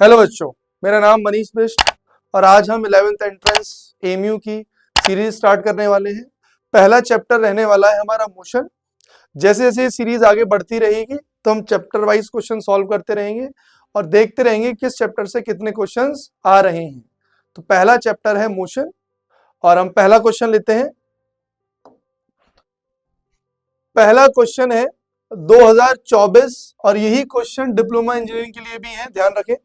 Hello बच्चों, मेरा नाम मनीष बिष्ट और आज हम 11th एंट्रेंस एमयू की सीरीज स्टार्ट करने वाले हैं। पहला चैप्टर रहने वाला है हमारा मोशन। जैसे जैसे सीरीज आगे बढ़ती रहेगी तो हम चैप्टर वाइज क्वेश्चन सॉल्व करते रहेंगे और देखते रहेंगे किस चैप्टर से कितने क्वेश्चंस आ रहे हैं। तो पहला चैप्टर है मोशन और हम पहला क्वेश्चन लेते हैं। पहला क्वेश्चन है 2024 और यही क्वेश्चन डिप्लोमा इंजीनियरिंग के लिए भी है, ध्यान रखें।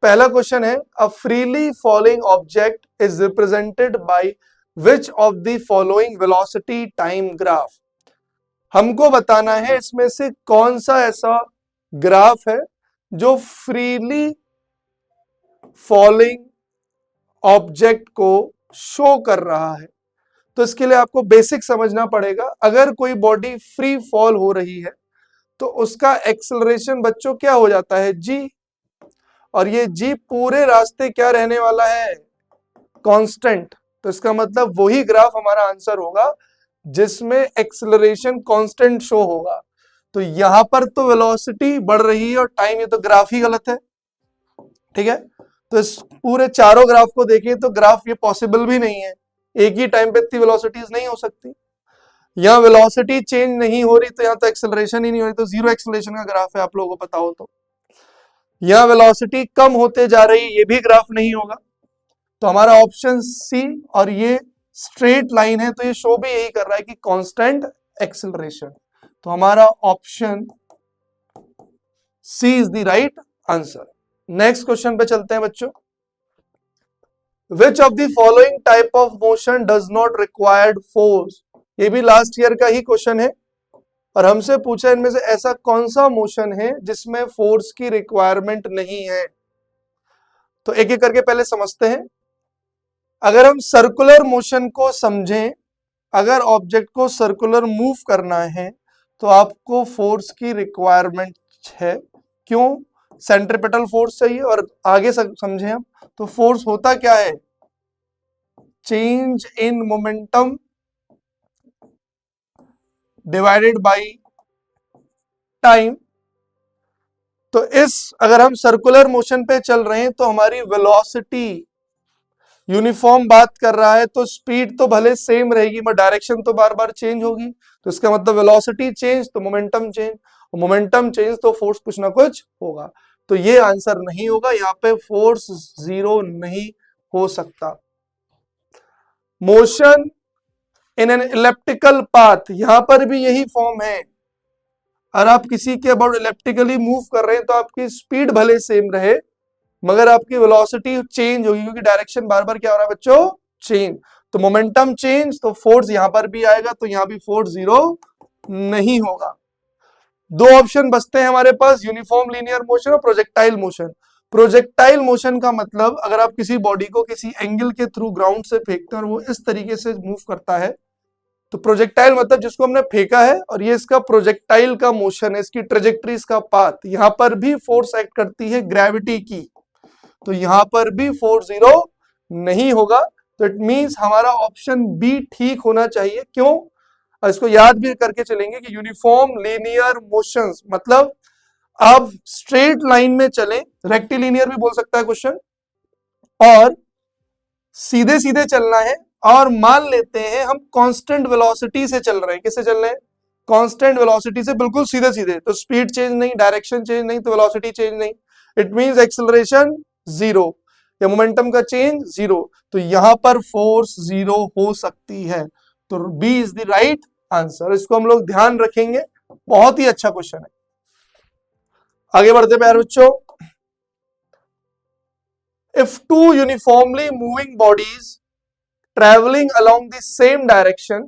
पहला क्वेश्चन है a freely following object is represented by which of the following velocity time graph. हमको बताना है इसमें से कौन सा ऐसा ग्राफ है जो फ्रीली फॉलोइंग ऑब्जेक्ट को शो कर रहा है। तो इसके लिए आपको बेसिक समझना पड़ेगा। अगर कोई बॉडी फ्री फॉल हो रही है तो उसका एक्सेलरेशन बच्चों क्या हो जाता है, जी, और ये जी पूरे रास्ते क्या रहने वाला है, कांस्टेंट। तो इसका मतलब वही ग्राफ हमारा आंसर होगा जिसमें एक्सेलरेशन कांस्टेंट शो होगा। तो यहां पर तो वेलोसिटी बढ़ रही है और टाइम, ये तो ग्राफ ही गलत है, ठीक है। तो इस पूरे चारों ग्राफ को देखें तो ग्राफ ये पॉसिबल भी नहीं है, एक ही टाइम पे इतनी वेलोसिटीज नहीं हो सकती। यहाँ वेलोसिटी चेंज नहीं हो रही तो यहाँ तो एक्सेलरेशन ही नहीं हो रही, तो जीरो एक्सेलरेशन का ग्राफ है, आप लोगों को पता हो तो। यहां वेलोसिटी कम होते जा रही है, ये भी ग्राफ नहीं होगा। तो हमारा ऑप्शन सी, और ये स्ट्रेट लाइन है तो ये शो भी यही कर रहा है कि कांस्टेंट एक्सेलरेशन। तो हमारा option C is the right answer. Next question पे चलते हैं बच्चों। Which of the following type of motion does not required force. ये भी लास्ट ईयर का ही क्वेश्चन है और हमसे पूछा इनमें से ऐसा कौन सा मोशन है जिसमें फोर्स की रिक्वायरमेंट नहीं है। तो एक एक करके पहले समझते हैं। अगर हम सर्कुलर मोशन को समझें, अगर ऑब्जेक्ट को सर्कुलर मूव करना है तो आपको फोर्स की रिक्वायरमेंट है। क्यों? सेंट्रीपिटल फोर्स चाहिए। और आगे समझें हम तो फोर्स होता क्या है, change in momentum divided by time. तो अगर हम सर्कुलर मोशन पे चल रहे हैं तो हमारी वेलोसिटी यूनिफॉर्म बात कर रहा है तो स्पीड तो भले सेम रहेगी मगर डायरेक्शन तो बार बार चेंज होगी। तो इसका मतलब वेलोसिटी चेंज तो मोमेंटम चेंज, और मोमेंटम चेंज तो फोर्स कुछ ना कुछ होगा। तो ये आंसर नहीं होगा, यहाँ पे फोर्स जीरो नहीं हो सकता। Motion in an elliptical path, यहां पर भी यही फॉर्म है। अगर आप किसी के अबाउट इलेप्टिकली मूव कर रहे हैं तो आपकी स्पीड भले सेम रहे मगर आपकी वेलोसिटी चेंज होगी, क्योंकि डायरेक्शन बार बार क्या हो रहा है बच्चों, चेंज। तो मोमेंटम चेंज तो फोर्स यहां पर भी आएगा, तो यहां भी फोर्स जीरो नहीं होगा। दो ऑप्शन बचते हैं हमारे पास, यूनिफॉर्म लीनियर मोशन और प्रोजेक्टाइल मोशन। प्रोजेक्टाइल मोशन का मतलब अगर आप किसी बॉडी को किसी एंगल के थ्रू ग्राउंड से फेंकते हैं और वो इस तरीके से मूव करता है, तो प्रोजेक्टाइल मतलब जिसको हमने फेंका है और ये इसका प्रोजेक्टाइल का मोशन है, इसकी ट्रेजेक्टरी, इसका पाथ। यहां पर भी फोर्स एक्ट करती है ग्रेविटी की, तो यहां पर भी फोर्स जीरो नहीं होगा। तो इट मींस हमारा ऑप्शन बी ठीक होना चाहिए। क्यों? और इसको याद भी करके चलेंगे कि यूनिफॉर्म लीनियर मोशंस मतलब आप स्ट्रेट लाइन में चलें, रेक्टिलिनियर भी बोल सकता है क्वेश्चन, और सीधे सीधे चलना है। और मान लेते हैं हम कांस्टेंट वेलोसिटी से चल रहे हैं। किससे चल रहे हैं? कांस्टेंट वेलोसिटी से, बिल्कुल सीधे सीधे। तो स्पीड चेंज नहीं, डायरेक्शन चेंज नहीं, तो वेलोसिटी चेंज नहीं। इट मींस एक्सेलरेशन जीरो या मोमेंटम का चेंज जीरो। तो यहां पर फोर्स जीरो हो सकती है। तो B is the right answer. इसको हम लोग ध्यान रखेंगे, बहुत ही अच्छा क्वेश्चन है। आगे बढ़ते प्यारे बच्चों। If two uniformly moving bodies travelling along the same direction,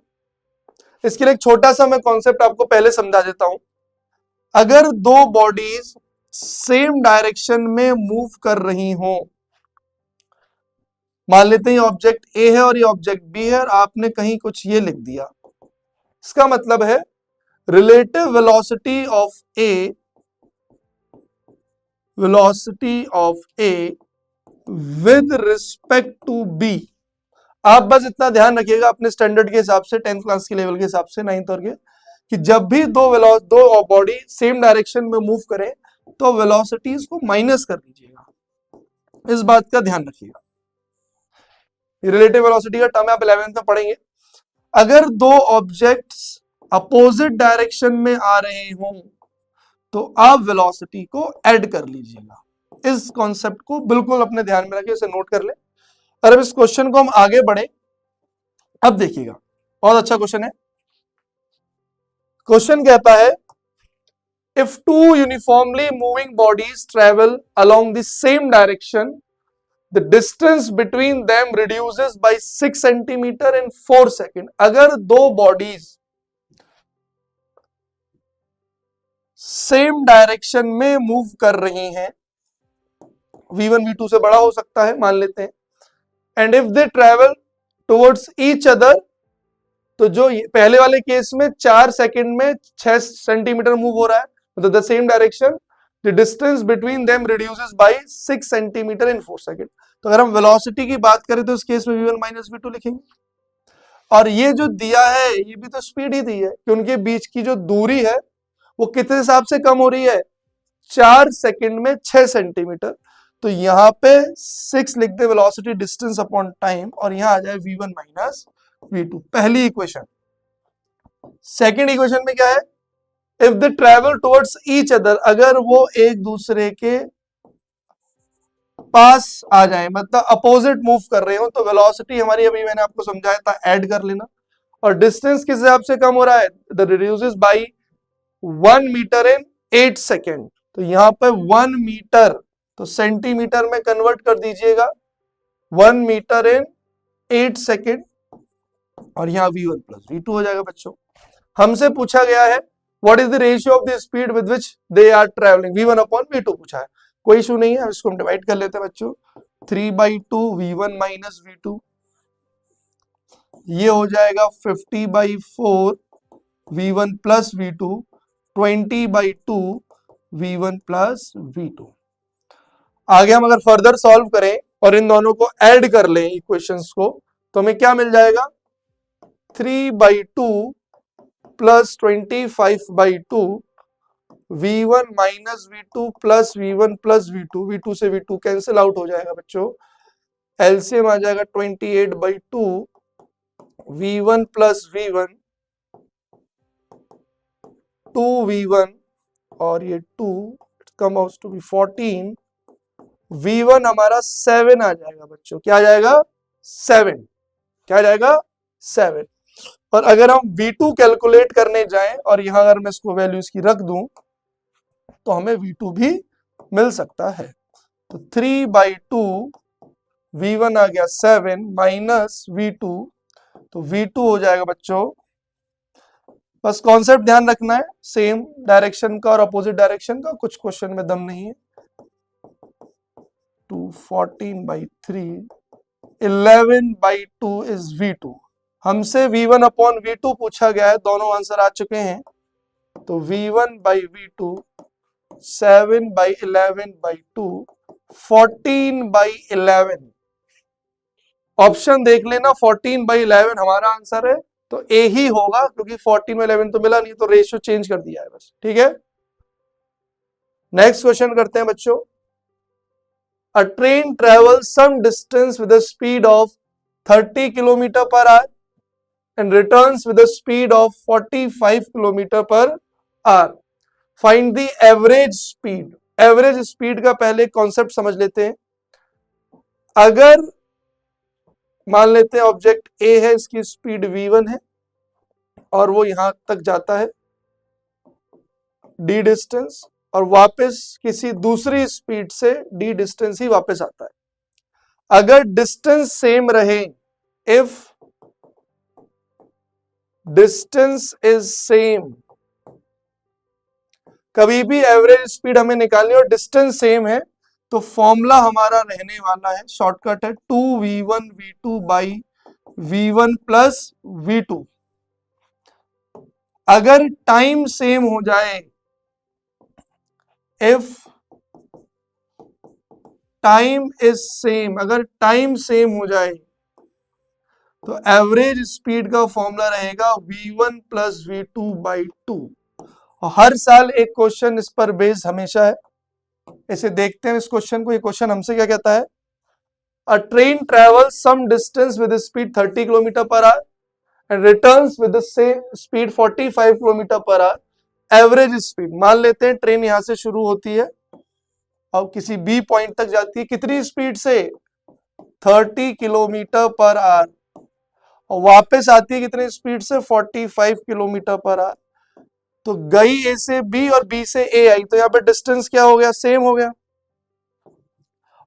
इसके लिए एक छोटा सा मैं कॉन्सेप्ट आपको पहले समझा देता हूं। अगर दो बॉडीज सेम डायरेक्शन में मूव कर रही हो, मान लेते हैं ये ऑब्जेक्ट ए है और ये ऑब्जेक्ट बी है, और आपने कहीं कुछ ये लिख दिया, इसका मतलब है relative velocity of A with respect to B. आप बस इतना ध्यान रखिएगा अपने स्टैंडर्ड के हिसाब से, 10th क्लास के लेवल के हिसाब से, 9th और के, कि जब भी दो बॉडी सेम डायरेक्शन में मूव करें तो वेलोसिटीज को माइनस कर दीजिएगा। इस बात का ध्यान रखिएगा। रिलेटिव वेलोसिटी का टर्म आप 11th में पढ़ेंगे। अगर दो ऑब्जेक्ट्स अपोजिट डायरेक्शन में आ रहे हों तो आप वेलोसिटी को ऐड कर लीजिएगा। इस कॉन्सेप्ट को बिल्कुल अपने ध्यान में रखिए, इसे नोट कर ले। और अब इस क्वेश्चन को हम आगे बढ़े, अब देखिएगा बहुत अच्छा क्वेश्चन है। क्वेश्चन कहता है if two uniformly moving bodies travel along the same direction, the distance between them reduces by 6 centimeter in 4 seconds। अगर दो बॉडीज सेम डायरेक्शन में मूव कर रही हैं, v1 v2 से बड़ा हो सकता है मान लेते हैं, and if they travel towards each other, तो जो पहले वाले केस में 4 सेकंड में 6 सेंटीमीटर मूव हो रहा है, तो the same direction, the distance between them reduces by 6 centimetre in 4 second. तो अगर हम वेलोसिटी की बात करें तो इस केस में v1 माइनस v2 लिखेंगे। और ये जो दिया है ये भी तो स्पीड ही दी है कि उनके बीच की जो दूरी है वो कितने हिसाब से कम हो रही है, 4 सेकंड में 6 सेंटीमीटर। तो यहाँ पे 6 लिख दे वेलोसिटी डिस्टेंस अपॉन टाइम, और यहाँ आ जाए v1 माइनस v2, पहली इक्वेशन। सेकंड इक्वेशन में क्या है, if they travel towards each other, अगर वो एक दूसरे के पास आ जाए, मतलब अपोजिट मूव कर रहे हो, तो वेलोसिटी हमारी अभी मैंने आपको समझाया था ऐड कर लेना। और डिस्टेंस किस हिसाब से कम हो रहा है, the reduces by 1 metre in 8 second. तो यहाँ पे 1 मीटर तो सेंटीमीटर में कन्वर्ट कर दीजिएगा, 1 मीटर इन 8 सेकेंड, और यहाँ v1 प्लस v2 हो जाएगा। बच्चों हमसे पूछा गया है what is the ratio of the speed with which they are travelling, v1 upon v2 पूछा है, कोई इशू नहीं है, इसको हम डिवाइड कर लेते हैं बच्चों। 3/2 v1 माइनस v2, ये हो जाएगा 50/4 v1 plus v2, 20/2 v1 plus v2। आगे हम अगर फर्दर सॉल्व करें और इन दोनों को ऐड कर लें इक्वेशंस को, तो हमें क्या मिल जाएगा, 3/2 plus 25/2 v1 minus v2 plus v1 plus v2, v2 से v2 कैंसिल आउट हो जाएगा बच्चों, एलसीएम आ जाएगा 28/2 v1 प्लस v1, 2v1 और ये 2 come out to be 14, v1 हमारा 7 आ जाएगा बच्चों, क्या आ जाएगा 7, क्या आ जाएगा 7। और अगर हम v2 कैलकुलेट करने जाएं और यहां अगर मैं इसको वैल्यू इसकी रख दूं तो हमें v2 भी मिल सकता है। तो 3/2 v1 आ गया 7 माइनस v2, तो v2 हो जाएगा बच्चों, बस कॉन्सेप्ट ध्यान रखना है, सेम डायरेक्शन का और अपोजिट डायरेक्शन का, कुछ क्वेश्चन में दम नहीं है। 14/3, 11/2 इज v2। हमसे v1 अपॉन v2 पूछा गया है, दोनों आंसर आ चुके हैं, तो v1/v2 7/11/2 14/11। ऑप्शन देख लेना, 14/11 हमारा आंसर है, तो ए ही होगा क्योंकि 14/11 तो मिला नहीं, तो रेशियो चेंज कर दिया है बस, ठीक है। नेक्स्ट क्वेश्चन करते हैं बच्चों। A train travels some distance with the speed of 30 kilometre per hour and returns with a speed of 45 kilometre per hour. Find the average speed. Average speed का पहले कॉन्सेप्ट समझ लेते हैं। अगर मान लेते हैं ऑब्जेक्ट ए है, इसकी स्पीड v1 है और वो यहां तक जाता है d डिस्टेंस, और वापस किसी दूसरी स्पीड से d डिस्टेंस ही वापस आता है। अगर डिस्टेंस सेम रहे, इफ डिस्टेंस इज सेम, कभी भी एवरेज स्पीड हमें निकालनी और डिस्टेंस सेम है, तो फॉर्मूला हमारा रहने वाला है, शॉर्टकट है 2v1 v2 by v1 plus v2। अगर टाइम सेम हो जाए, इफ टाइम इज सेम, अगर टाइम सेम हो जाए तो एवरेज स्पीड का फॉर्मूला रहेगा v1 प्लस v2 बाई 2। और हर साल एक क्वेश्चन इस पर बेस्ड हमेशा है, इसे देखते हैं इस क्वेश्चन को। ये क्वेश्चन हमसे क्या कहता है, a train travels some distance with speed 30 kilometre per hour and returns with the same speed 45 kilometre per hour. Average speed मान लेते हैं, ट्रेन यहां से शुरू होती है और किसी बी पॉइंट तक जाती है, कितनी स्पीड से, 30 किलोमीटर पर आवर, और वापस आती है कितनी स्पीड से, 45 किलोमीटर पर आवर। तो गई ए से बी और बी से ए आई, तो यहाँ पे डिस्टेंस क्या हो गया, सेम हो गया।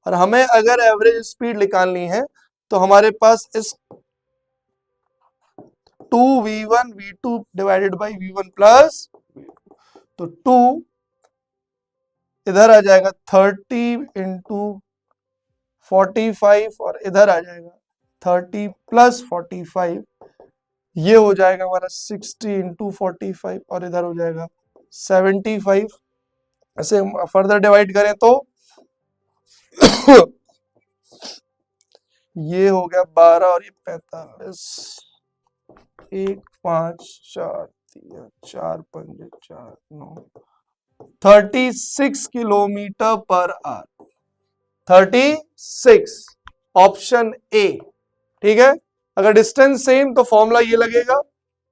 और हमें अगर एवरेज स्पीड निकालनी है तो हमारे पास इस 2v1 v2 divided by v1 plus, तो 2 इधर आ जाएगा 30 इंटू 45 और इधर आ जाएगा 30 प्लस 45, ये हो जाएगा हमारा 60 इंटू 45 और इधर हो जाएगा 75। ऐसे फर्दर डिवाइड करें तो ये हो गया 12 और ये 45, 1 5 4 3 4 5 4 9, 36 kilometre per our, 36, option A. ठीक है, अगर डिस्टेंस सेम तो फॉर्मूला ये लगेगा,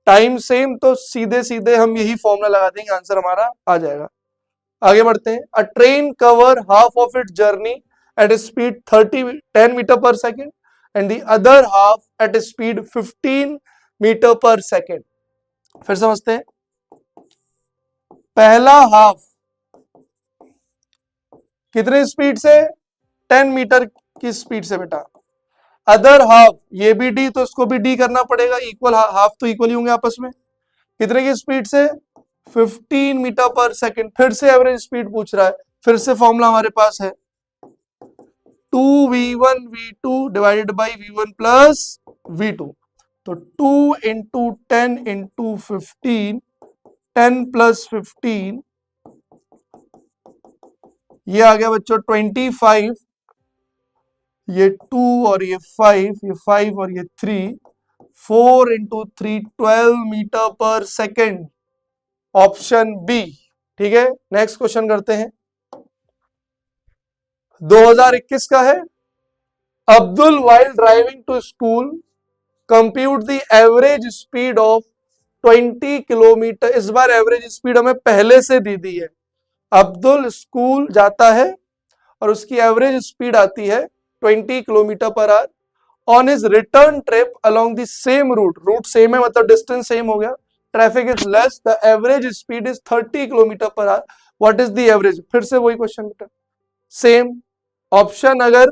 टाइम सेम तो सीधे सीधे हम यही फॉर्मूला लगा देंगे, आंसर हमारा आ जाएगा। आगे बढ़ते हैं। A train cover half of it journey at speed 10 meter per second and the other half at speed 15 meter per second. फिर समझते हैं, पहला हाफ कितने स्पीड से, 10 मीटर की स्पीड से बेटा। अदर हाफ, ये भी डी तो इसको भी डी करना पड़ेगा, इक्वल हाफ तो इक्वल ही होंगे आपस में, कितने की स्पीड से, 15 मीटर पर सेकेंड। फिर से एवरेज स्पीड पूछ रहा है, फिर से फॉर्मूला हमारे पास है 2v1 v2 divided by v1 plus v2, तो 2 इंटू 10 इंटू 15, 10 प्लस 15, ये आ गया बच्चों 25, ये 2 और ये 5, ये 5 और ये 3, 4 into 3 12 metre per second, option B. ठीक है, नेक्स्ट क्वेश्चन करते हैं, 2021 का है। Abdul while driving to school compute the average speed of 20 kilometre. इस बार एवरेज स्पीड हमें पहले से दी दी है। अब्दुल स्कूल जाता है और उसकी एवरेज स्पीड आती है 20 kilometre per hour on his return trip along the same route. Route same है मतलब डिस्टेंस सेम हो गया, traffic is less, the average speed is 30 kilometre per hour, what is the average. फिर से वही question बेटा, सेम ऑप्शन अगर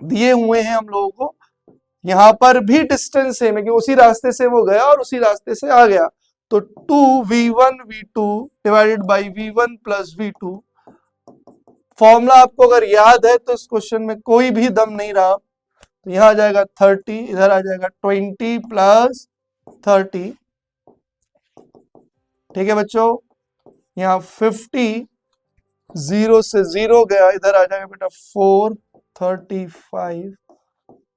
दिए हुए हैं हम लोगों को, यहां पर भी डिस्टेंस सेम है कि उसी रास्ते से वो गया और उसी रास्ते से आ गया, तो 2v1 v2 divided by v1 plus v2। Formula आपको अगर याद है तो इस क्वेश्चन में कोई भी दम नहीं रहा, तो यहां आ जाएगा 30, इधर आ जाएगा 20 प्लस 30। ठीक है बच्चों, यहाँ 50, 0 से 0 गया, इधर आ जाएगा बेटा 4, 35,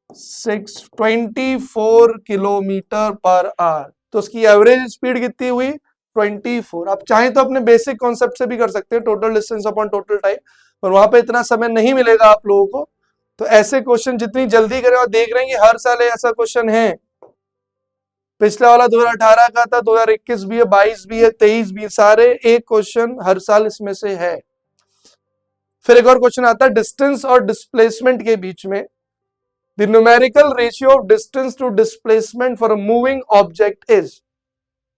6, 24 किलोमीटर पर आवर। तो उसकी एवरेज स्पीड कितनी हुई, 24। आप चाहें तो अपने बेसिक कॉन्सेप्ट से भी कर सकते हैं, total distance upon total time, पर वहां पे इतना समय नहीं मिलेगा आप लोगों को। तो ऐसे क्वेश्चन जितनी जल्दी करें, और देख रहे हैं कि हर साल ऐसा क्वेश्चन है, पिछला वाला 2018 का था, 2021 भी है, 22 भी है, 23 भी है, सारे एक क्वेश्चन हर साल इसमें से है। फिर एक और क्वेश्चन आता है डिस्टेंस और डिस्प्लेसमेंट के बीच में, the numerical ratio of distance to displacement for a moving object is.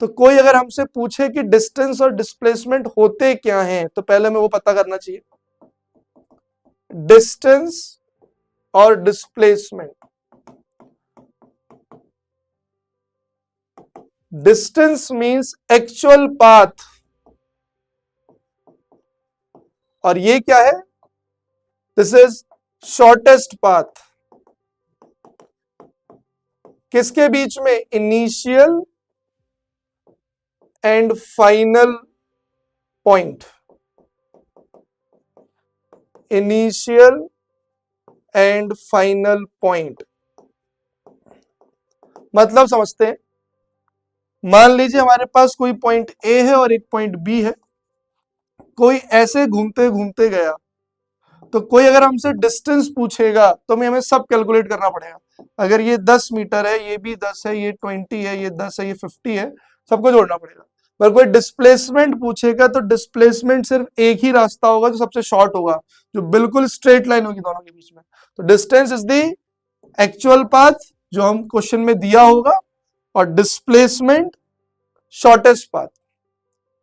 तो कोई अगर हमसे पूछे कि डिस्टेंस और डिस्प्लेसमेंट होते क्या हैं, तो पहले हमें वो पता करना चाहिए। डिस्टेंस और displacement, distance means actual path, और ये क्या है, दिस इज शॉर्टेस्ट पाथ। किसके बीच में, initial and final point, initial and final point. मतलब समझते हैं, मान लीजिए हमारे पास कोई पॉइंट ए है और एक पॉइंट बी है, कोई ऐसे घूमते घूमते गया, तो कोई अगर हमसे डिस्टेंस पूछेगा तो हमें सब कैलकुलेट करना पड़ेगा। अगर ये 10 मीटर है, ये भी 10 है, ये 20 है, ये 10 है, ये 50 है, सबको जोड़ना पड़ेगा। पर कोई डिस्प्लेसमेंट पूछेगा तो डिस्प्लेसमेंट सिर्फ एक ही रास्ता होगा जो सबसे शॉर्ट होगा, जो बिल्कुल स्ट्रेट लाइन होगी दोनों के बीच में। तो distance is the actual path जो हम क्वेश्चन में दिया होगा, और डिस्प्लेसमेंट शॉर्टेस्ट पाथ,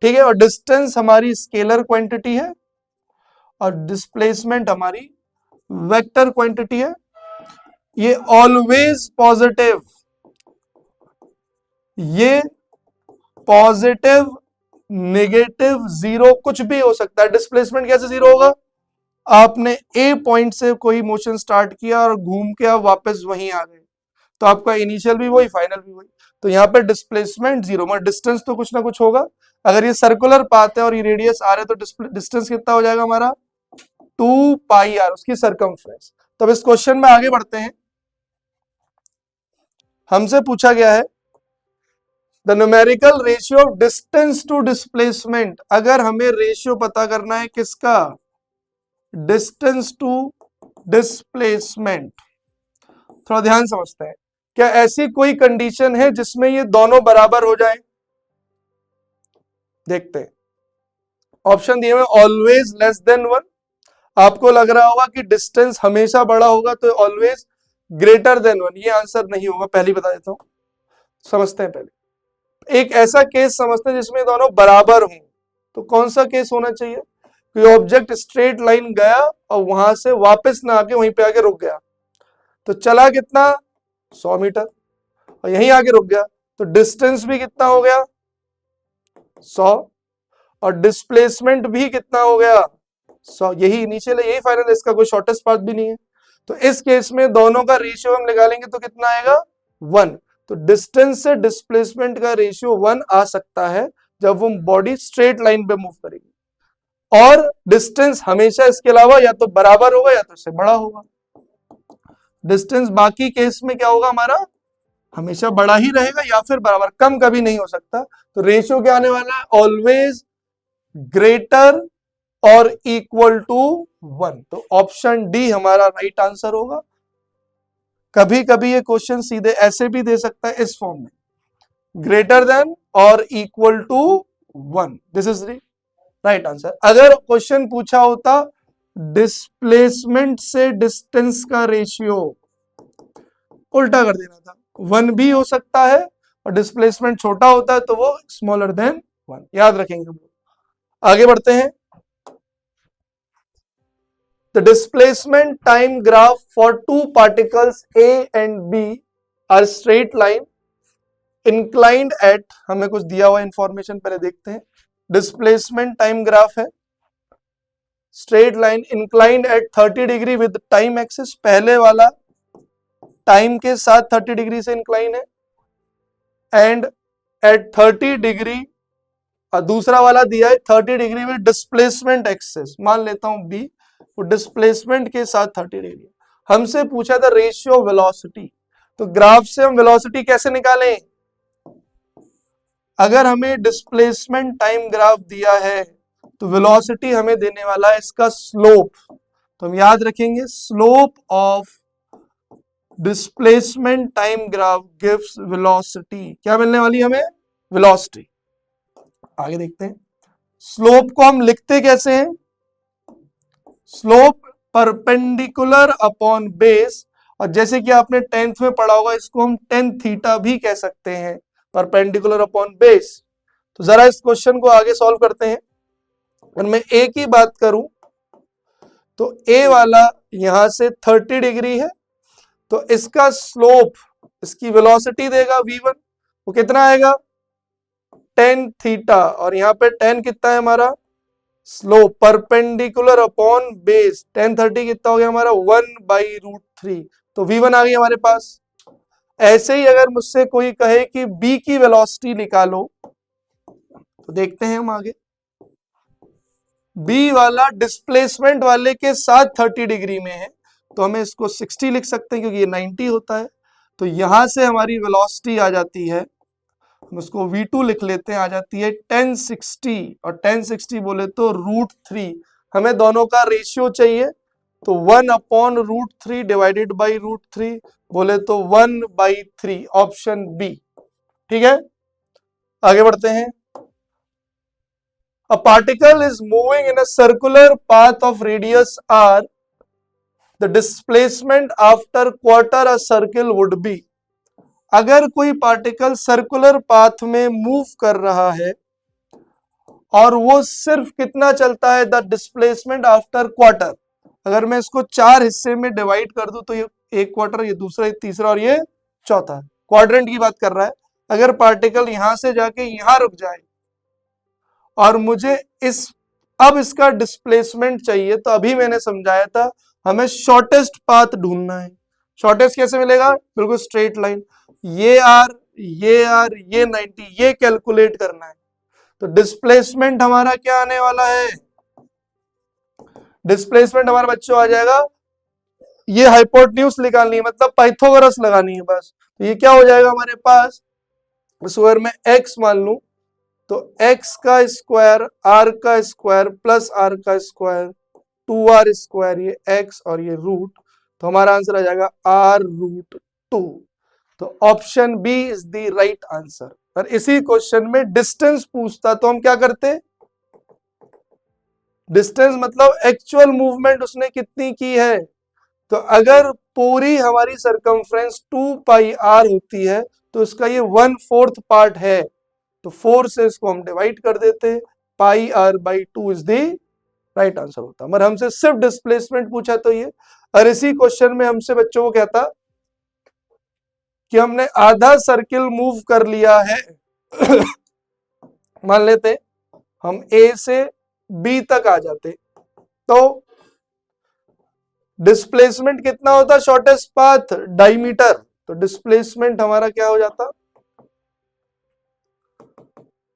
ठीक है। और डिस्टेंस हमारी स्केलर क्वांटिटी है और डिस्प्लेसमेंट हमारी वेक्टर क्वांटिटी है। ये ऑलवेज पॉजिटिव, ये पॉजिटिव, नेगेटिव, जीरो कुछ भी हो सकता है। डिस्प्लेसमेंट कैसे जीरो होगा? आपने ए पॉइंट से कोई मोशन स्टार्ट किया और घूम के आप वापस वहीं आ गए, तो आपका इनिशियल भी वही, फाइनल भी वही। तो यहाँ पे डिस्प्लेसमेंट जीरो, मगर डिस्टेंस तो कुछ ना कुछ होगा। अगर ये सर्कुलर पाथ है और ये रेडियस आर है तो डिस्टेंस कितना हो जाएगा हमारा? 2 पाई आर, उसकी सरकमफ्रेंस। तो अब इस क्वेश्चन में आगे बढ़ते हैं। हमसे पूछा गया है the numerical ratio of distance to displacement. अगर हमें रेशियो पता करना है किसका? Distance to displacement. थोड़ा ध्यान समझते हैं। क्या ऐसी कोई कंडीशन है जिसमें ये दोनों बराबर हो जाएं? देखते हैं। ऑप्शन दिए हुए ऑलवेज लेस देन 1। आपको लग रहा होगा कि डिस्टेंस हमेशा बड़ा होगा तो ऑलवेज ग्रेटर देन 1। ये आंसर नहीं होगा, पहले बता देता हूं। समझते हैं पहले। एक ऐसा केस समझते हैं जिसमें दोनों बराबर हों। तो कौन सा केस होना चाहिए? कोई ऑब्जेक्ट स्ट्रेट लाइन गया और वहां से वापस ना आके वहीं पे आके रुक गया, तो चला कितना? 100 मीटर, और यहीं आके रुक गया, तो डिस्टेंस भी कितना हो गया? 100, और डिस्प्लेसमेंट भी कितना हो गया? 100। यही इनिशियल है, यही फाइनल है, इसका कोई शॉर्टेस्ट पाथ भी नहीं है। तो इस केस में दोनों का रेशियो हम निकालेंगे तो कितना आएगा? 1। तो डिस्टेंस से डिस्प्लेसमेंट का रेशियो 1 आ सकता है जब वो बॉडी स्ट्रेट लाइन पे मूव करेगी, और डिस्टेंस हमेशा इसके अलावा या तो बराबर होगा या तो इससे बड़ा होगा। डिस्टेंस बाकी केस में क्या होगा हमारा? हमेशा बड़ा ही रहेगा या फिर बराबर, कम कभी नहीं हो सकता। तो रेशियो क्या आने वाला है? ऑलवेज ग्रेटर और इक्वल टू 1। तो ऑप्शन डी हमारा राइट आंसर होगा। कभी कभी ये क्वेश्चन सीधे ऐसे भी दे सकता है, इस फॉर्म में, ग्रेटर देन और equal to 1। This is the right answer. अगर क्वेश्चन पूछा होता डिस्प्लेसमेंट से डिस्टेंस का रेशियो, उल्टा कर देना था, 1 भी हो सकता है, और डिस्प्लेसमेंट छोटा होता है तो वो स्मॉलर देन 1। याद रखेंगे हम लोग। आगे बढ़ते हैं। The displacement time graph for two particles A and B are straight line inclined at, हमें कुछ दिया हुआ इंफॉर्मेशन पहले देखते हैं। डिस्प्लेसमेंट टाइम ग्राफ है, straight line, inclined at 30 degree with time axis. पहले वाला टाइम के साथ 30 डिग्री से इंक्लाइन है, एंड एट 30 डिग्री, दूसरा वाला दिया है 30 डिग्री विद डिस्प्लेसमेंट एक्सिस। मान लेता हूं बी, वो डिस्प्लेसमेंट के साथ 30 डिग्री। हमसे पूछा था रेशियो वेलोसिटी, तो ग्राफ से हम वेलोसिटी कैसे निकालें? अगर हमें डिस्प्लेसमेंट टाइम ग्राफ दिया है तो वेलोसिटी हमें देने वाला है इसका स्लोप। तो हम याद रखेंगे, slope of displacement time graph gives velocity. क्या मिलने वाली हमें? वेलोसिटी। आगे देखते हैं। स्लोप को हम लिखते कैसे हैं? स्लोप परपेंडिकुलर अपॉन बेस, और जैसे कि आपने 10th में पढ़ा होगा, इसको हम tan थीटा भी कह सकते हैं, परपेंडिकुलर अपॉन बेस। तो जरा इस क्वेश्चन को आगे सॉल्व करते हैं। अगर मैं ए की बात करूं तो ए वाला यहां से 30 डिग्री है, तो इसका स्लोप, इसकी वेलोसिटी देगा v1, वो कितना आएगा? tan थीटा, और यहाँ पे tan कितना है हमारा? Slope perpendicular upon base, tan 30 कितना हो गया हमारा? 1/√3। तो v1 आ गई हमारे पास। ऐसे ही अगर मुझसे कोई कहे कि b की वेलोसिटी निकालो, तो देखते हैं हम आगे। b वाला डिस्प्लेसमेंट वाले के साथ 30 डिग्री में है, तो हमें इसको 60 लिख सकते हैं क्योंकि ये 90 होता है। तो यहां से हमारी वेलोसिटी आ जाती है हम उसको V2 लिख लेते हैं, आ जाती है 1060, और 1060 बोले तो √3। हमें दोनों का रेशियो चाहिए, तो 1/√3 डिवाइडेड बाई √3 बोले तो 1/3, ऑप्शन बी। ठीक है, आगे बढ़ते हैं। A particle is moving in a circular path of radius r. The displacement after quarter a circle would be. अगर कोई पार्टिकल सर्कुलर पाथ में मूव कर रहा है और वो सिर्फ कितना चलता है, द डिस्प्लेसमेंट आफ्टर क्वार्टर। अगर मैं इसको 4 हिस्से में डिवाइड कर दूं तो ये एक क्वार्टर, ये दूसरा, ये तीसरा और ये चौथा। क्वाड्रेंट की बात कर रहा है। अगर पार्टिकल यहां से जाके यहां रुक जाए और मुझे अब इसका डिस्प्लेसमेंट चाहिए, तो अभी मैंने समझाया था हमें शॉर्टेस्ट पाथ ढूंढना है। शॉर्टेस्ट कैसे मिलेगा? बिल्कुल स्ट्रेट लाइन, ये आर, ये आर, ये 90, ये कैलकुलेट करना है। तो डिस्प्लेसमेंट हमारा क्या आने वाला है? डिस्प्लेसमेंट हमारा बच्चों आ जाएगा, ये हाइपोटेन्यूज निकालनी है, मतलब पाइथागोरस लगानी है बस। तो ये क्या हो जाएगा हमारे पास, स्क्वायर में x मान लूं तो x का स्क्वायर, r का स्क्वायर प्लस r का स्क्वायर, 2r स्क्वायर, ये x और ये रूट, तो हमारा आंसर आ जाएगा r√2। तो option B is the right answer. और इसी क्वेश्चन में डिस्टेंस पूछता तो हम क्या करते? डिस्टेंस मतलब एक्चुअल मूवमेंट उसने कितनी की है। तो अगर पूरी हमारी सरकमफ्रेंस 2πr होती है तो इसका ये 1/4 पार्ट है, तो 4 से इसको हम डिवाइड कर देते, πr/2 is the right answer होता। मगर हमसे सिर्फ डिस्प्लेसमेंट पूछा तो ये, और इसी क्वेश्चन में हमसे बच्चों को कहता कि हमने आधा सर्किल मूव कर लिया है मान लेते हम ए से बी तक आ जाते, तो डिस्प्लेसमेंट कितना होता? शॉर्टेस्ट पाथ डायमीटर, तो डिस्प्लेसमेंट हमारा क्या हो जाता?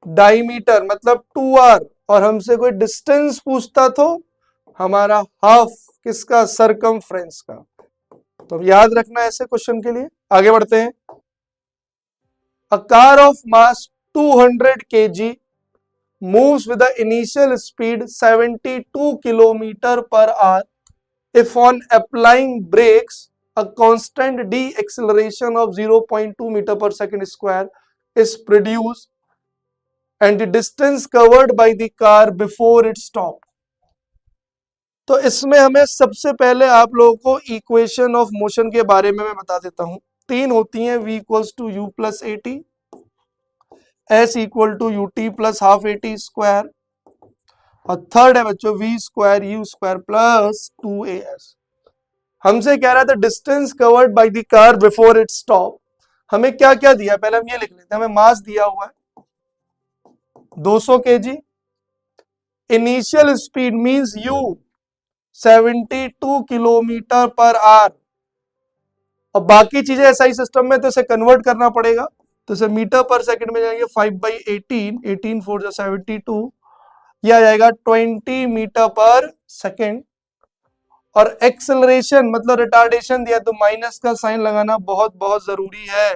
डायमीटर मतलब 2r, और हमसे कोई डिस्टेंस पूछता तो हमारा हाफ किसका? सरकमफ्रेंस का। तो याद रखना ऐसे क्वेश्चन के लिए। आगे बढ़ते हैं। A car of mass 200 kg moves with the initial speed 72 km/h. If on applying brakes, a constant deceleration of 0.2 meter per second square is produced, and the distance covered by the car before it stopped. तो इसमें हमें सबसे पहले आप लोगों को equation of motion के बारे में मैं बता देता हूं। 3 होती हैं, v equals to u plus a t, s equal to u t plus half a t square, और थर्ड है बच्चों v square u square plus 2as। हमसे कह रहा था distance covered by the car before it stop. हमें क्या क्या दिया, पहले हम ये लिख लेते हैं। हमें मास दिया हुआ है 200 kg, initial speed means u 72 km/h, और बाकी चीजें एसआई सिस्टम में तो इसे कन्वर्ट करना पड़ेगा, तो इसे मीटर पर सेकंड में जाएंगे 5/18, 18 4 72, यह आ जाएगा 20 मीटर पर सेकंड। और एक्सेलरेशन मतलब रिटार्डेशन दिया तो माइनस का साइन लगाना बहुत बहुत जरूरी है।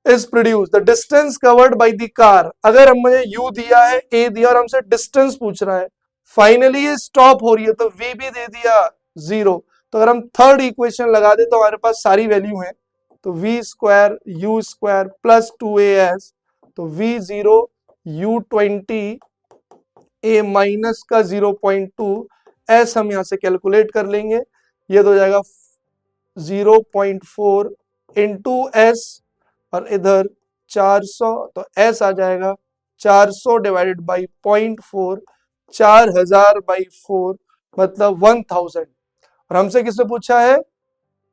Is produce the distance covered by the car. अगर हम मुझे u दिया है, a दिया और हमसे डिस्टेंस पूछ रहा है, फाइनली ये स्टॉप हो रही है तो v भी दे दिया 0। तो अगर हम थर्ड इक्वेशन लगा दे तो हमारे पास सारी वैल्यू है, तो v square u square plus 2as, तो v0 u20 a माइनस का 0.2 s हम यहां से कैलकुलेट कर लेंगे, ये तो हो जाएगा 0.4 इंटू s, और इधर 400, तो s आ जाएगा 400 डिवाइडेड बाई 0.4, 4000/4 मतलब 1000। और हमसे किसने पूछा है?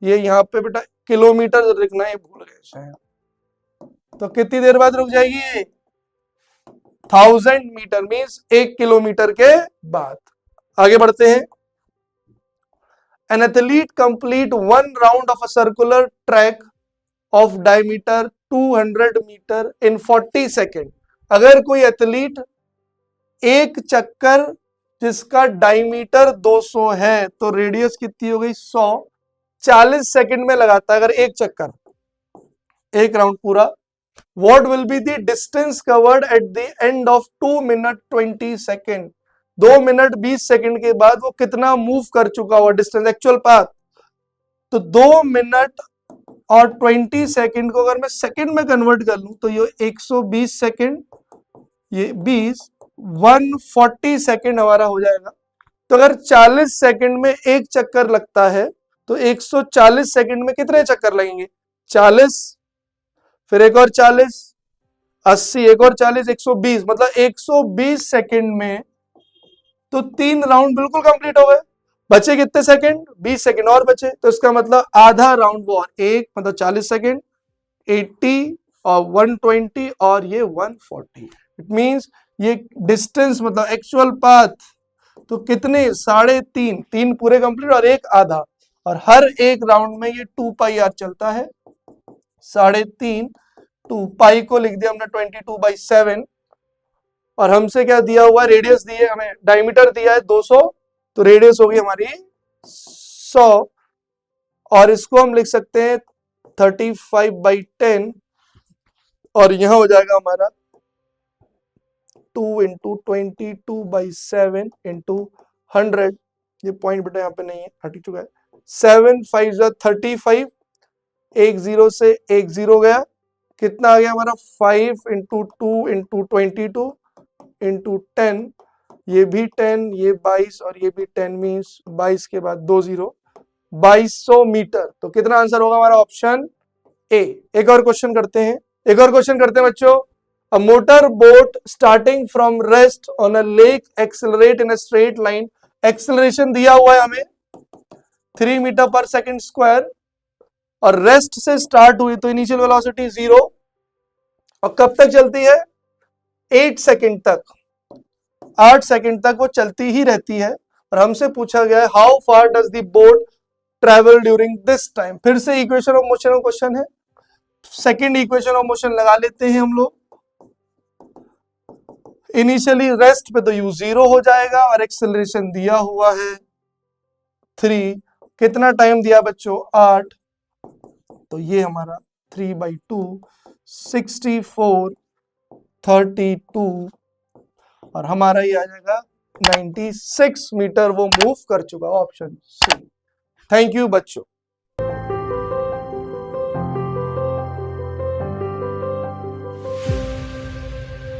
ये यहाँ पे बेटा किलोमीटर लिखना है, भूल गए शायद, तो कितनी देर बाद रुक जाएगी ये? 1000 मीटर मीन्स 1 किलोमीटर के बाद। आगे बढ़ते हैं। An athlete complete one round of a circular track of diameter 200 meter in 40 second. अगर कोई एथलीट एक चक्कर जिसका डायमीटर 200 है तो रेडियस कितनी हो गई 100, 40 सेकेंड में लगाता है अगर एक चक्कर, एक राउंड पूरा। What will be the distance covered at the end of 2 minute 20 second? 2 minute 20 second के बाद वो कितना मूव कर चुका हुआ डिस्टेंस, एक्चुअल पाथ। तो 2 मिनट और 20 सेकंड को अगर मैं सेकंड में कन्वर्ट कर लूं तो ये 120 सेकंड, ये 20, 140 सेकंड हमारा हो जाएगा। तो अगर 40 सेकंड में एक चक्कर लगता है तो 140 सेकंड में कितने चक्कर लगेंगे? 40, फिर एक और 40, 80, एक और 40, 120, मतलब 120 सेकंड में तो 3 राउंड बिल्कुल कंप्लीट हो गए। बचे कितने सेकंड? 20 सेकंड और बचे, तो इसका मतलब आधा राउंड वो और एक, मतलब 40 सेकंड, 80 और 120 और ये 140। इट मींस ये डिस्टेंस मतलब एक्चुअल पाथ तो कितने? 3.5, 3 पूरे कंप्लीट और एक आधा, और हर एक राउंड में ये 2 पाई आर चलता है। 3.5 2 पाई को लिख दिया हमने 22/7, और हमसे क्या दिया हुआ? रेडियस दी है हमें, डायमीटर दिया है 200, तो रेडियस होगी हमारी 100, और इसको हम लिख सकते हैं 35/10, और यहां हो जाएगा हमारा 2 × 22/7 × 100। ये पॉइंट बेटा यहाँ पे नहीं है, हट चुका है। 7 5 35, एक 0 से एक 0 गया, कितना आ गया हमारा? 5 × 2 × 22 × 10, ये भी 10, ये 22 और ये भी 10, मीन्स 22 के बाद 2 0, 2200 मीटर। तो कितना आंसर होगा हमारा? Option A. एक और क्वेश्चन करते हैं, बच्चों। A motor boat starting from rest on a lake accelerate in a straight line. Acceleration दिया हुआ है हमें 3 मीटर पर सेकंड स्क्वायर, और रेस्ट से स्टार्ट हुई तो इनिशियल वेलोसिटी 0, और कब तक चलती है? 8 सेकंड तक, 8 सेकंड तक वो चलती ही रहती है। और हमसे पूछा गया है how far does the boat travel during this time. फिर से इक्वेशन ऑफ मोशन का क्वेश्चन है, सेकंड इक्वेशन ऑफ मोशन लगा लेते हैं हम लोग। इनिशियली रेस्ट पे तो u 0 हो जाएगा, और एक्सेलरेशन दिया हुआ है 3, कितना टाइम दिया बच्चों? 8, तो ये हमारा 3/2, 64, 32, और हमारा ये आ जाएगा 96 मीटर वो मूव कर चुका। Option C. थैंक यू बच्चों।